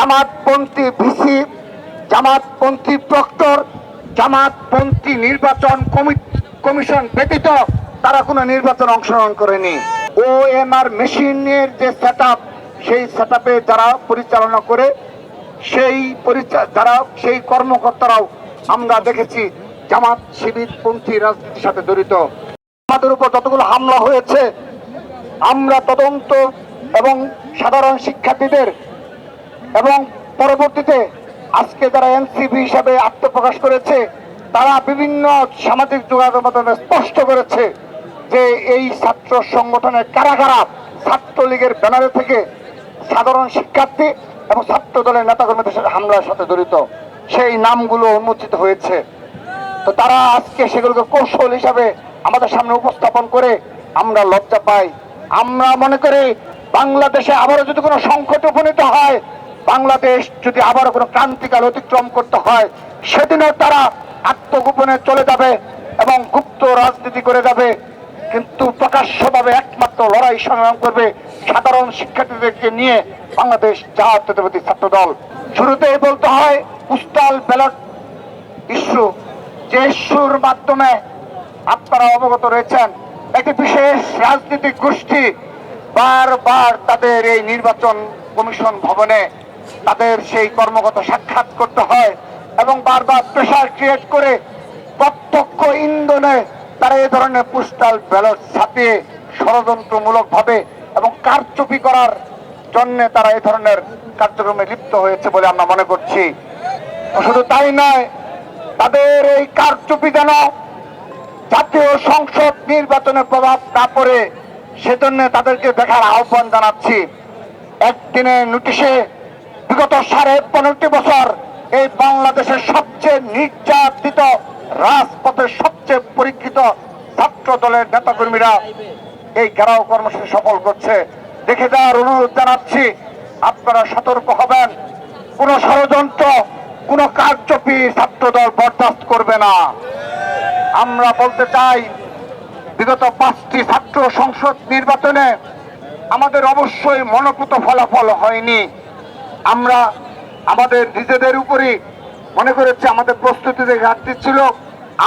জামাতপন্থী VC, জামাতপন্থী proctor, জামাতপন্থী নির্বাচন commission ব্যতীত তারা কোনো নির্বাচন অংশগ্রহণ করেনি। ওএমআর মেশিনের যে সেটআপ, সেই সেটআপে যারা পরিচালনা করে সেই কর্মকর্তারাও আমরা দেখেছি জামাত শিবিরপন্থী রাজনীতির সাথে জড়িত। আমাদের উপর যতগুলো হামলা হয়েছে আমরা তদন্ত এবং সাধারণ শিক্ষার্থীদের এবং পরবর্তীতে আজকে যারা এনসিপি হিসাবে আত্মপ্রকাশ করেছে তারা বিভিন্ন সামাজিক যোগাযোগ মাধ্যমে স্পষ্ট করেছে যে এই ছাত্র সংগঠনের কারা কারা ছাত্রলীগের ব্যানারে থেকে সাধারণ শিক্ষার্থী এবং ছাত্র দলের নেতাকর্মীদের হামলার সাথে জড়িত, সেই নামগুলো উন্মোচিত হয়েছে। তো তারা আজকে সেগুলোকে কৌশল হিসাবে আমাদের সামনে উপস্থাপন করে আমরা লজ্জা পাই। আমরা মনে করি বাংলাদেশে আবারও যদি কোনো সংকটে উপনীত হয়, বাংলাদেশ যদি আবারও কোনো ক্রান্তিকাল অতিক্রম করতে হয়, সেদিনও তারা আত্মগোপনে চলে যাবে এবং গুপ্ত রাজনীতি করে যাবে, কিন্তু প্রকাশ্যভাবে একমাত্র লড়াই সংগ্রাম করবে সাধারণ শিক্ষার্থীদেরকে নিয়ে বাংলাদেশ জাতীয়তাবাদী ছাত্র দল। শুরুতেই বলতে হয় পোস্টাল ব্যালট ইস্যু, যে ইস্যুর মাধ্যমে আপনারা অবগত রয়েছেন একটি বিশেষ রাজনৈতিক গোষ্ঠী বারবার তাদের এই নির্বাচন কমিশন ভবনে তাদের সেই কর্মকর্তা সাক্ষাৎ করতে হয় এবং বারবার প্রেসার ক্রিয়েট করে প্রত্যক্ষ ইন্ধনে তারা এই ধরনের পোস্টাল ব্যালট ছাপিয়ে ষড়যন্ত্রমূলক ভাবে এবং কারচুপি করার জন্য তারা এই ধরনের কার্যক্রমে লিপ্ত হয়েছে বলে আমরা মনে করছি। শুধু তাই নয়, তাদের এই কারচুপি যেন জাতীয় সংসদ নির্বাচনে প্রভাব না পড়ে সেজন্য তাদেরকে দেখার আহ্বান জানাচ্ছি। একদিনের নোটিশে বিগত 15.5 বছর এই বাংলাদেশের সবচেয়ে নির্যাতিত রাজপথের সবচেয়ে পরীক্ষিত ছাত্র দলের নেতাকর্মীরা এই ঘেরাও কর্মসূচি সফল করছে। দেখে যাওয়ার অনুরোধ জানাচ্ছি, আপনারা সতর্ক হবেন। কোন ষড়যন্ত্র, কোন কারচুপি ছাত্র দল বরদাস্ত করবে না। আমরা বলতে চাই, বিগত 5টি ছাত্র সংসদ নির্বাচনে আমাদের অবশ্যই মনোপুত ফলাফল হয়নি। আমরা আমাদের নিজেদের উপরই মনে করেছি আমাদের প্রস্তুতিতে ঘাটতি ছিল।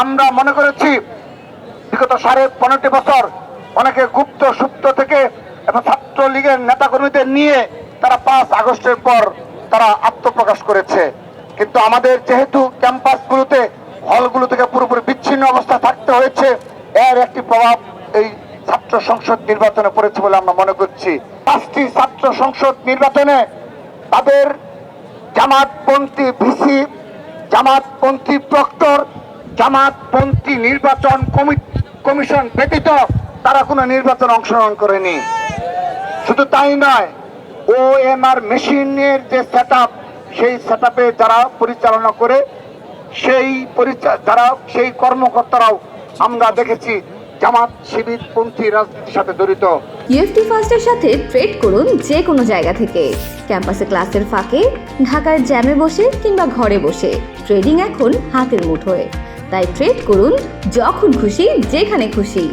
আমরা মনে করেছি বিগত 15.5 বছর অনেকে গুপ্ত সুপ্ত থেকে এবং ছাত্রলীগের নেতাকর্মীদের নিয়ে তারা 5 আগস্টের পর তারা আত্মপ্রকাশ করেছে, কিন্তু আমাদের যেহেতু ক্যাম্পাসগুলোতে হলগুলো থেকে পুরোপুরি বিচ্ছিন্ন অবস্থা থাকতে হয়েছে, এর একটি প্রভাব এই ছাত্র সংসদ নির্বাচনে পড়েছে বলে আমরা মনে করছি। 5টি ছাত্র সংসদ নির্বাচনে তাদের জামাতপন্থী ভিসি, জামাতপন্থী প্রক্টর, জামাতপন্থী নির্বাচন কমিশন ব্যতীত তারা কোনো নির্বাচন অংশগ্রহণ করেনি। শুধু তাই নয়, ওএমআর মেশিনের যে সেটআপ, সেই সেটআপে যারা পরিচালনা করে সেই কর্মকর্তারাও আমরা দেখেছি জামাত শিবিরপন্থী রাজনীতির সাথে জড়িত। ইউএফটি ফার্স্টের সাথে ট্রেড করুন যে কোনো জায়গা থেকে, ক্যাম্পাসে ক্লাসের ফাঁকে, ঢাকার জ্যামে বসে কিংবা ঘরে বসে। ট্রেডিং এখন হাতের মুঠোয়, তাই ট্রেড করুন যখন খুশি যেখানে খুশি।